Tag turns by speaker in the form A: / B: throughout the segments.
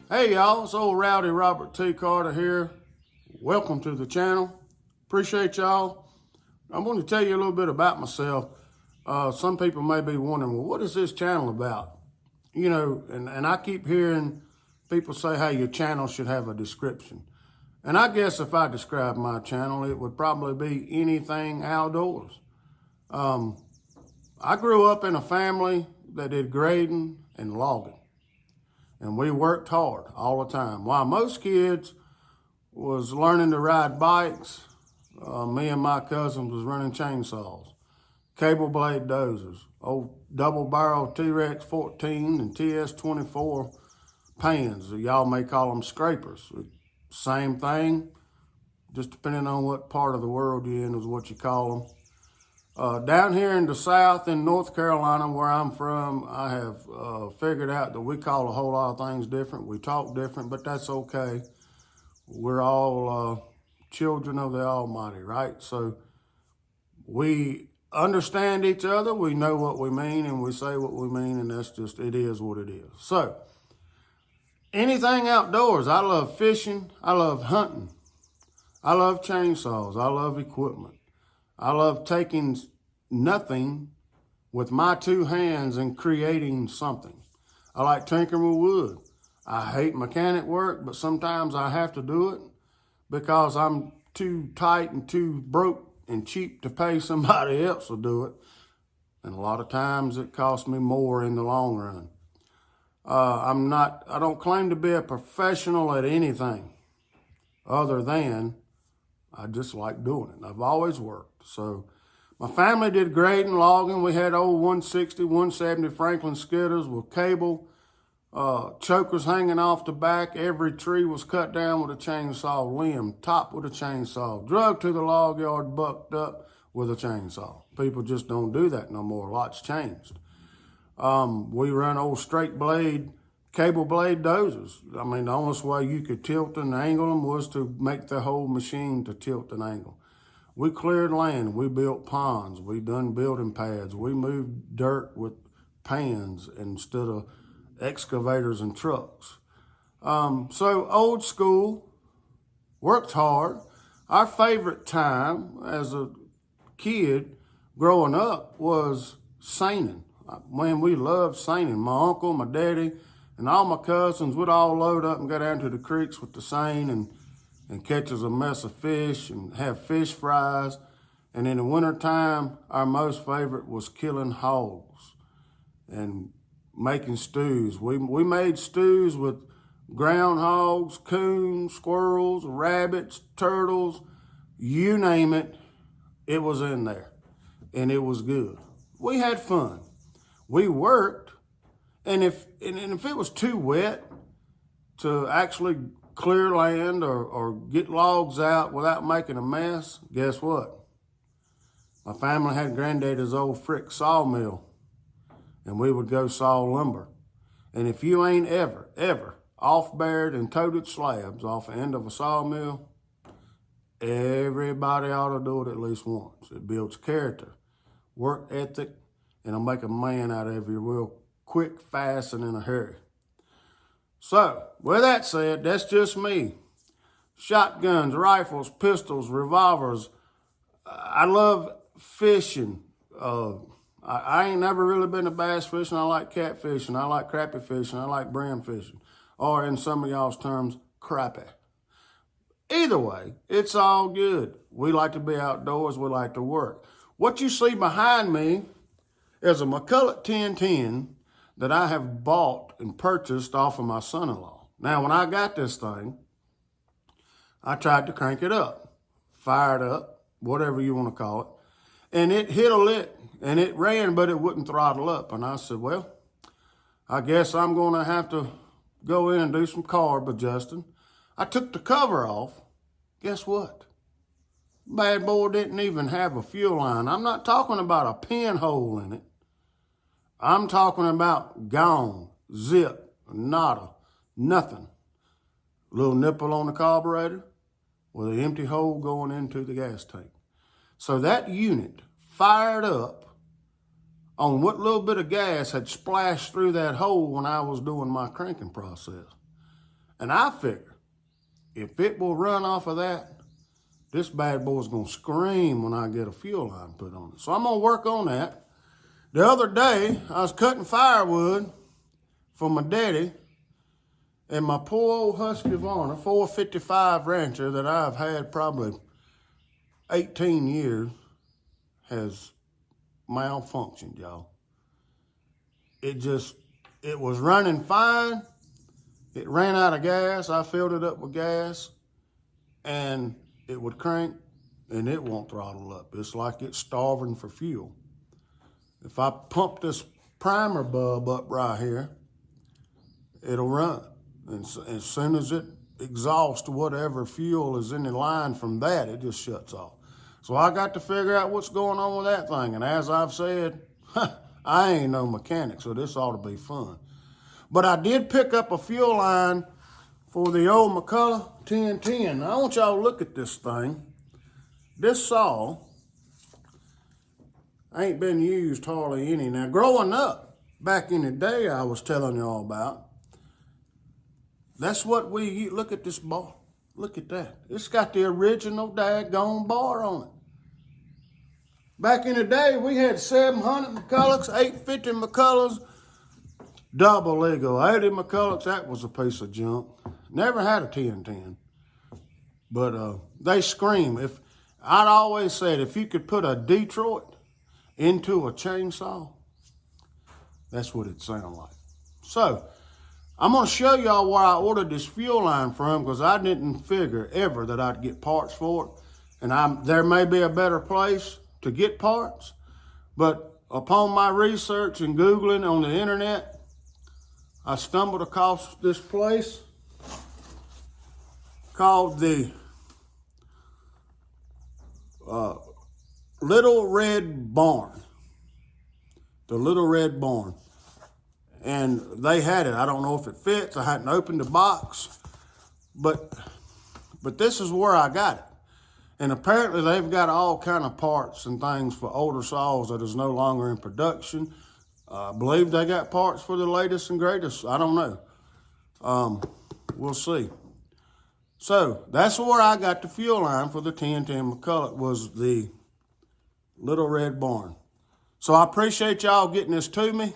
A: Hey y'all, it's old Rowdy Robert T. Carter here. Welcome to the channel. Appreciate y'all. I'm going to tell you a little bit about myself. Some people may be wondering, well, what is this channel about? You know, and I keep hearing people say, hey, your channel should have a description. And I guess if I describe my channel, it would probably be anything outdoors. I grew up in a family that did grading and logging. And we worked hard all the time. While most kids was learning to ride bikes, me and my cousins was running chainsaws, cable blade dozers, old double barrel T-Rex 14 and TS-24 pans. Y'all may call them scrapers. Same thing, just depending on what part of the world you're in is what you call them. Down here in the South in North Carolina, where I'm from, I have figured out that we call a whole lot of things different. We talk different, but that's okay. We're all children of the Almighty, right? So we understand each other, we know what we mean, and we say what we mean, and that's just, it is what it is. So anything outdoors, I love fishing, I love hunting, I love chainsaws, I love equipment. I love taking nothing with my two hands and creating something. I like tinkering with wood. I hate mechanic work, but sometimes I have to do it because I'm too tight and too broke and cheap to pay somebody else to do it. And a lot of times it costs me more in the long run. I don't claim to be a professional at anything other than I just like doing it. I've always worked. So my family did grading, logging. We had old 160, 170 Franklin skidders with cable, chokers hanging off the back. Every tree was cut down with a chainsaw limb, topped with a chainsaw, drug to the log yard, bucked up with a chainsaw. People just don't do that no more. A lot's changed. We run old straight blade, cable blade dozers. I mean, the only way you could tilt and angle them was to make the whole machine to tilt and angle. We cleared land, we built ponds, we done building pads, we moved dirt with pans instead of excavators and trucks. So old school, worked hard. Our favorite time as a kid growing up was seining. Man, we loved seining. My uncle, my daddy, and all my cousins would all load up and go down to the creeks with the seine and catch us a mess of fish and have fish fries. And in the wintertime, our most favorite was killing hogs and making stews. We made stews with groundhogs, coons, squirrels, rabbits, turtles, you name it, it was in there. And it was good. We had fun. We worked, and if it was too wet to actually clear land or get logs out without making a mess, guess what? My family had granddaddy's old Frick sawmill, and we would go saw lumber. And if you ain't ever off-bared and toted slabs off the end of a sawmill, everybody ought to do it at least once. It builds character, work ethic, and it'll make a man out of you real quick, fast, and in a hurry. So, with that said, that's just me. Shotguns, rifles, pistols, revolvers. I love fishing. I ain't never really been to bass fishing. I like catfishing. I like crappie fishing. I like brim fishing. Or in some of y'all's terms, crappie. Either way, it's all good. We like to be outdoors. We like to work. What you see behind me is a McCulloch 1010 that I have bought and purchased off of my son-in-law. Now, when I got this thing, I tried to crank it up, fire it up, whatever you want to call it, and it hit a lick, and it ran, but it wouldn't throttle up. And I said, well, I guess I'm going to have to go in and do some carb adjusting. I took the cover off. Guess what? Bad boy didn't even have a fuel line. I'm not talking about a pinhole in it. I'm talking about gone, zip, nada, nothing. Little nipple on the carburetor with an empty hole going into the gas tank. So that unit fired up on what little bit of gas had splashed through that hole when I was doing my cranking process. And I figure if it will run off of that, this bad boy's going to scream when I get a fuel line put on it. So I'm going to work on that. The other day, I was cutting firewood for my daddy, and my poor old Husqvarna 455 Rancher that I've had probably 18 years has malfunctioned, y'all. It was running fine. It ran out of gas. I filled it up with gas, and it would crank, and it won't throttle up. It's like it's starving for fuel. If I pump this primer bulb up right here, it'll run. And as soon as it exhausts whatever fuel is in the line from that, it just shuts off. So I got to figure out what's going on with that thing. And as I've said, I ain't no mechanic, so this ought to be fun. But I did pick up a fuel line for the old McCulloch 1010. Now, I want y'all to look at this thing. This saw ain't been used hardly any. Now, growing up, back in the day I was telling y'all about, that's what we, look at this bar. Look at that. It's got the original daggone bar on it. Back in the day, we had 700 McCullochs, 850 McCullochs, double legal, 80 McCullochs. That was a piece of junk. Never had a 1010. But they scream. I'd always said, if you could put a Detroit into a chainsaw, that's what it sounded like. So, I'm going to show y'all where I ordered this fuel line from, because I didn't figure ever that I'd get parts for it. And there may be a better place to get parts, but upon my research and Googling on the internet, I stumbled across this place called the Little Red Barn. The Little Red Barn. And they had it. I don't know if it fits. I hadn't opened the box, but this is where I got it. And apparently they've got all kind of parts and things for older saws that is no longer in production. I believe they got parts for the latest and greatest. I don't know. We'll see. So that's where I got the fuel line for the 1010 McCulloch, was the Little Red Barn. So I appreciate y'all getting this to me.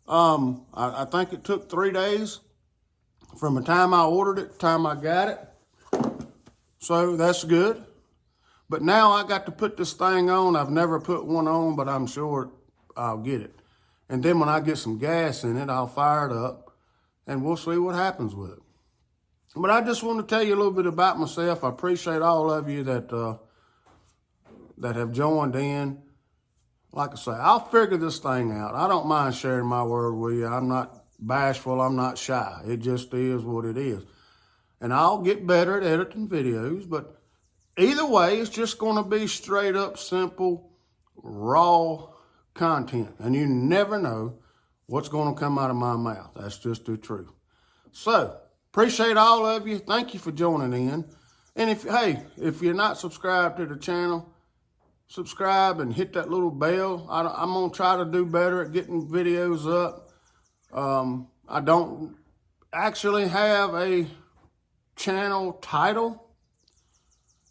A: I think it took 3 days from the time I ordered it to the time I got it. So that's good. But now I got to put this thing on. I've never put one on, but I'm sure I'll get it. And then when I get some gas in it, I'll fire it up, and we'll see what happens with it. But I just want to tell you a little bit about myself. I appreciate all of you that have joined in. Like I say, I'll figure this thing out. I don't mind sharing my word with you. I'm not bashful. I'm not shy. It just is what it is. And I'll get better at editing videos, but either way, it's just going to be straight up, simple, raw content. And you never know what's going to come out of my mouth. That's just the truth. So, appreciate all of you. Thank you for joining in. And if you're not subscribed to the channel, subscribe and hit that little bell. I'm going to try to do better at getting videos up. I don't actually have a channel title.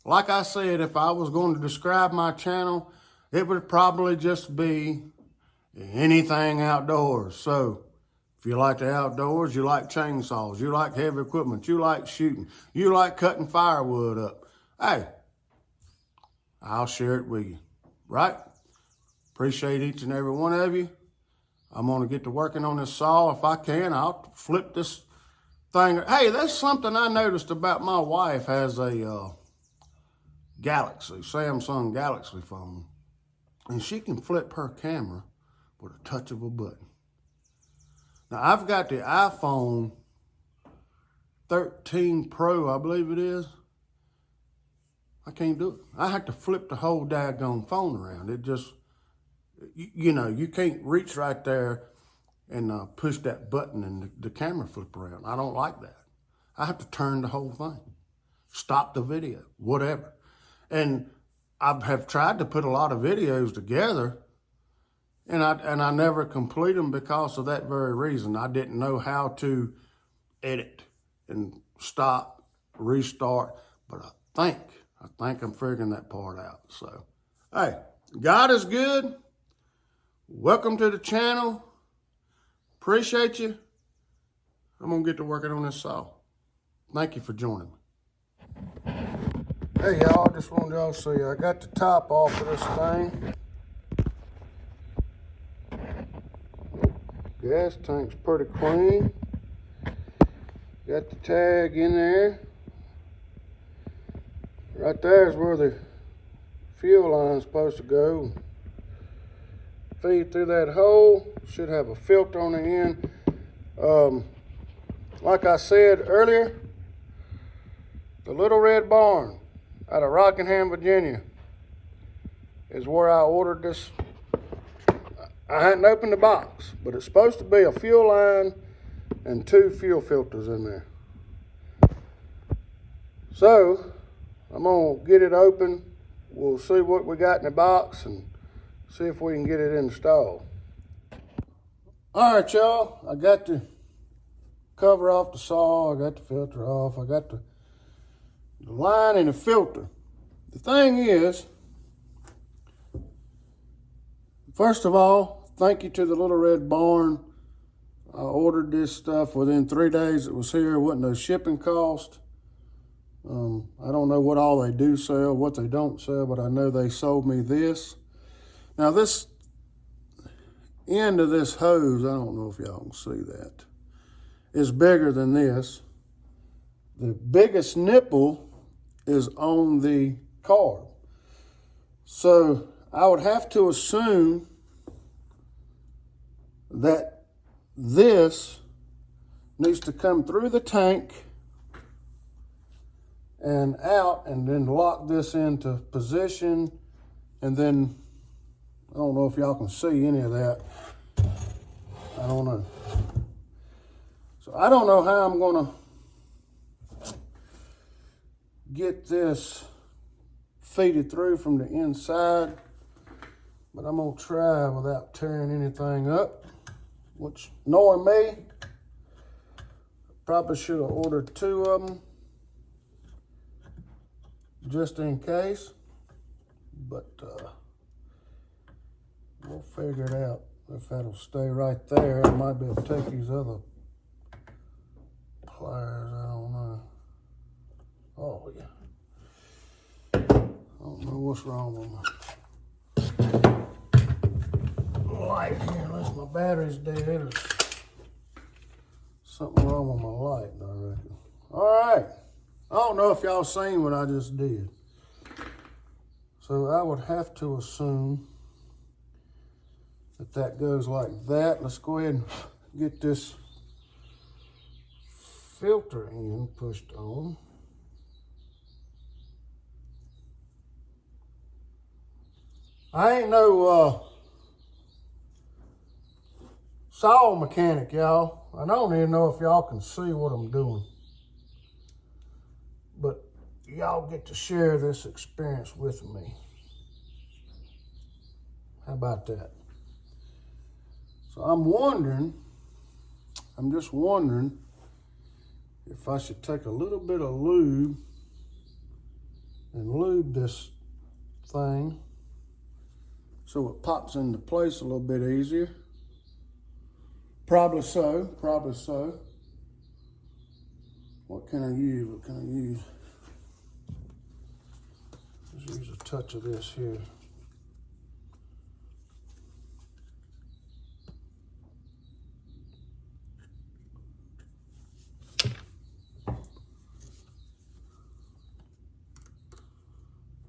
A: Like I said, if I was going to describe my channel, it would probably just be anything outdoors. So if you like the outdoors, you like chainsaws, you like heavy equipment, you like shooting, you like cutting firewood up, hey, I'll share it with you, right? Appreciate each and every one of you. I'm going to get to working on this saw. If I can, I'll flip this thing. Hey, that's something I noticed about my wife. Has a Samsung Galaxy phone, and she can flip her camera with a touch of a button. Now, I've got the iPhone 13 Pro, I believe it is. I can't do it. I have to flip the whole daggone phone around. It just, you can't reach right there and push that button and the camera flip around. I don't like that. I have to turn the whole thing, stop the video, whatever. And I have tried to put a lot of videos together, and I never complete them because of that very reason. I didn't know how to edit and stop, restart. But I think I'm figuring that part out. So, hey, God is good. Welcome to the channel. Appreciate you. I'm going to get to working on this saw. Thank you for joining me. Hey, y'all, I just wanted y'all to see I got the top off of this thing. Gas tank's pretty clean. Got the tag in there. Right there is where the fuel line's supposed to go. Feed through that hole. Should have a filter on the end. Like I said earlier, the Little Red Barn out of Rockingham, Virginia is where I ordered this. I hadn't opened the box, but it's supposed to be a fuel line and 2 fuel filters in there. So I'm gonna get it open. We'll see what we got in the box and see if we can get it installed. All right, y'all, I got the cover off the saw, I got the filter off, I got the line and the filter. The thing is, first of all, thank you to the Little Red Barn. I ordered this stuff within 3 days it was here. It wasn't no shipping cost. I don't know what all they do sell, what they don't sell, but I know they sold me this. Now this end of this hose, I don't know if y'all can see that, is bigger than this. The biggest nipple is on the carb. So I would have to assume that this needs to come through the tank and out and then lock this into position. And then, I don't know if y'all can see any of that. I don't know. So I don't know how I'm gonna get this feeded through from the inside, but I'm gonna try without tearing anything up, which, knowing me, probably should have ordered 2 of them just in case, but we'll figure it out. If that'll stay right there, I might be able to take these other pliers, I don't know. Oh yeah. I don't know what's wrong with my light here, unless my battery's dead or something wrong with my light, I reckon. All right. I don't know if y'all seen what I just did. So I would have to assume that that goes like that. Let's go ahead and get this filter end pushed on. I ain't no saw mechanic, y'all. I don't even know if y'all can see what I'm doing. But y'all get to share this experience with me. How about that? So I'm just wondering if I should take a little bit of lube and lube this thing so it pops into place a little bit easier. Probably so, probably so. What can I use? What can I use? Let's use a touch of this here.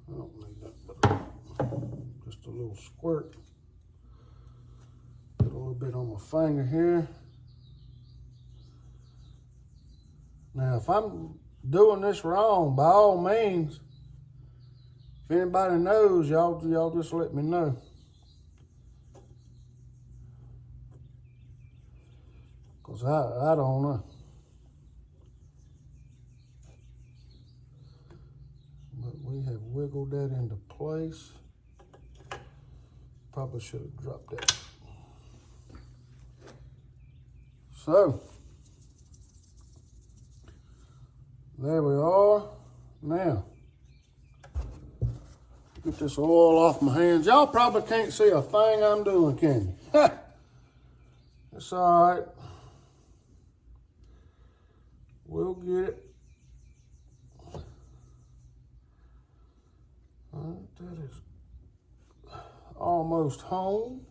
A: I don't need that, but just a little squirt. Put a little bit on my finger here. Now, if I'm doing this wrong, by all means, if anybody knows, y'all just let me know. Because I don't know. But we have wiggled that into place. Probably should have dropped that. So, There we are. Now, get this oil off my hands. Y'all probably can't see a thing I'm doing, can you? It's all right. We'll get it. All right, that is almost home.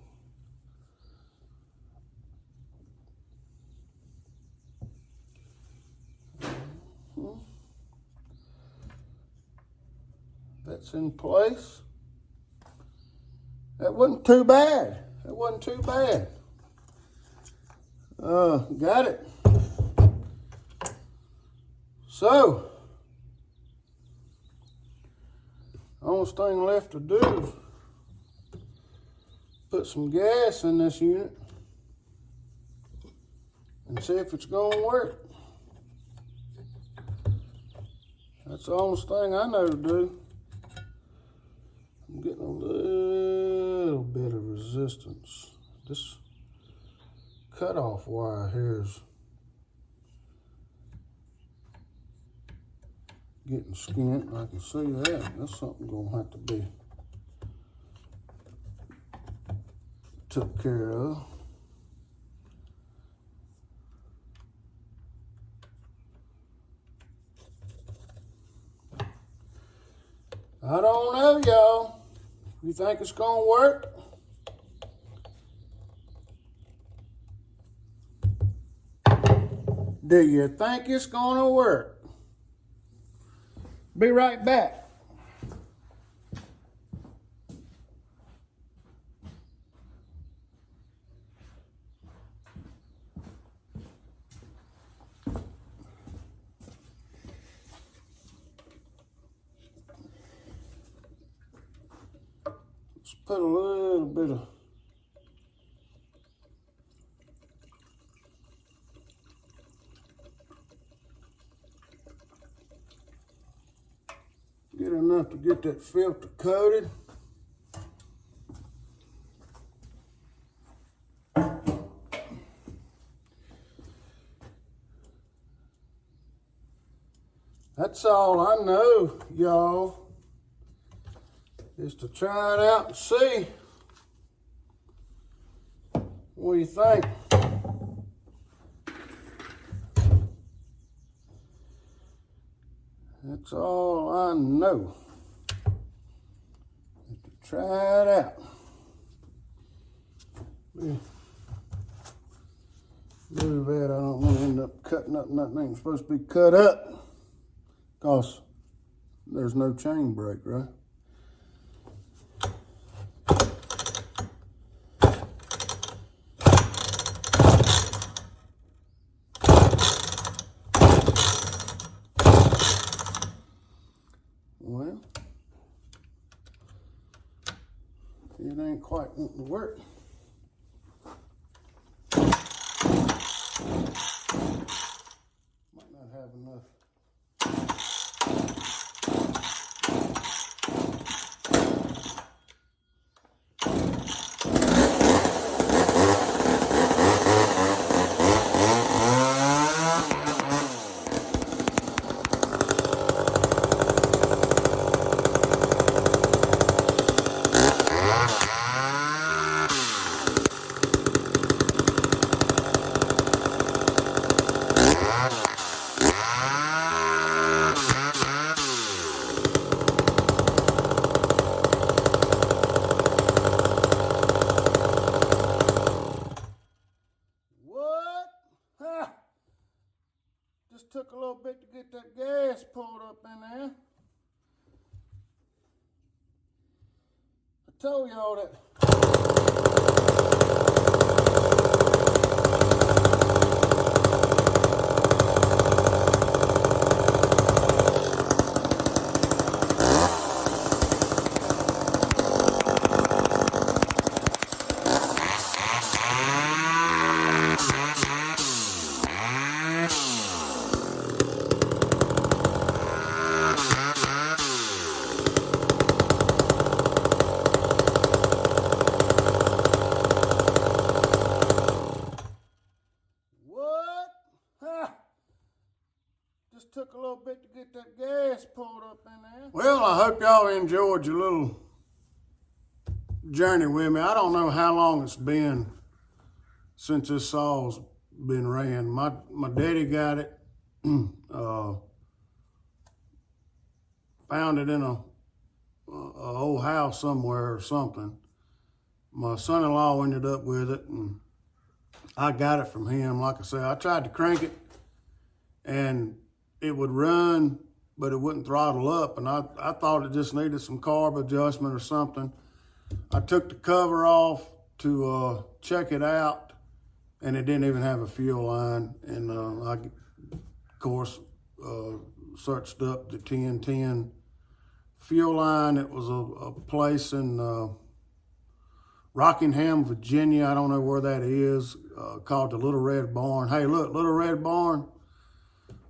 A: That's in place. That wasn't too bad. That wasn't too bad. Got it. So, only thing left to do is put some gas in this unit and see if it's going to work. That's the only thing I know to do. I'm getting a little bit of resistance. This cutoff wire here is getting skint. I can see that. That's something gonna have to be took care of. I don't know, y'all. You think it's gonna work? Do you think it's gonna work? Be right back. Let's put a little bit of get enough to get that filter coated. That's all I know, y'all, is to try it out and see. What do you think? That's all I know. To try it out. Move that. I don't want to end up cutting up nothing that ain't supposed to be cut up. Because there's no chain brake, right? Well, it ain't quite wanting to work. Might not have enough. Just took a little bit to get that gas pulled up in there. I told y'all that just took a little bit to get that gas pulled up in there. Well, I hope y'all enjoyed your little journey with me. I don't know how long it's been since this saw's been ran. My daddy got it, found it in a old house somewhere or something. My son-in-law ended up with it, and I got it from him. Like I said, I tried to crank it, and it would run, but it wouldn't throttle up, and I thought it just needed some carb adjustment or something. I took the cover off to check it out, and it didn't even have a fuel line. And I, of course, searched up the 1010 fuel line. It was a place in Rockingham, Virginia. I don't know where that is, called the Little Red Barn. Hey, look, Little Red Barn,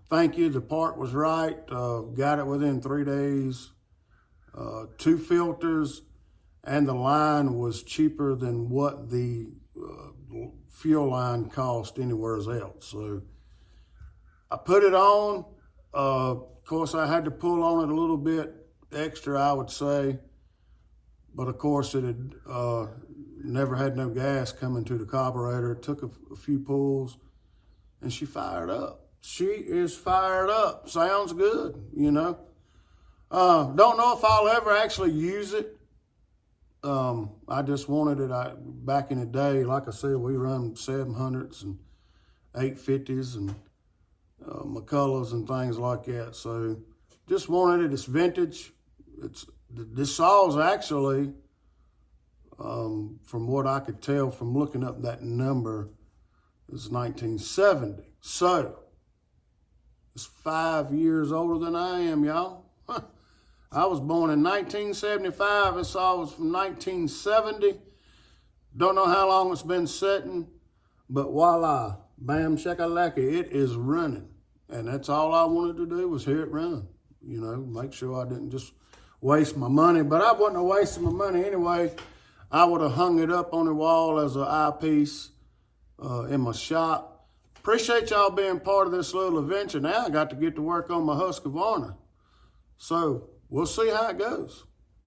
A: thank you. The part was right. Got it within 3 days. 2 filters, and the line was cheaper than what the fuel line cost anywhere else. So I put it on. Of course, I had to pull on it a little bit extra, I would say. But of course, it had never had no gas coming to the carburetor. It took a few pulls, and she fired up. She is fired up. Sounds good, you know. Don't know if I'll ever actually use it. I just wanted it. Back in the day, like I said, we run 700s and 850s and McCullochs and things like that. So just wanted it. It's vintage. This saw's actually, from what I could tell from looking up that number, is 1970. So it's 5 years older than I am, y'all. I was born in 1975. This saw was from 1970. Don't know how long it's been sitting, but voila, bam, shakalaka, it is running. And that's all I wanted to do was hear it run. You know, make sure I didn't just waste my money. But I wouldn't have wasted my money anyway. I would have hung it up on the wall as an eyepiece in my shop. Appreciate y'all being part of this little adventure. Now I got to get to work on my Husqvarna. So we'll see how it goes.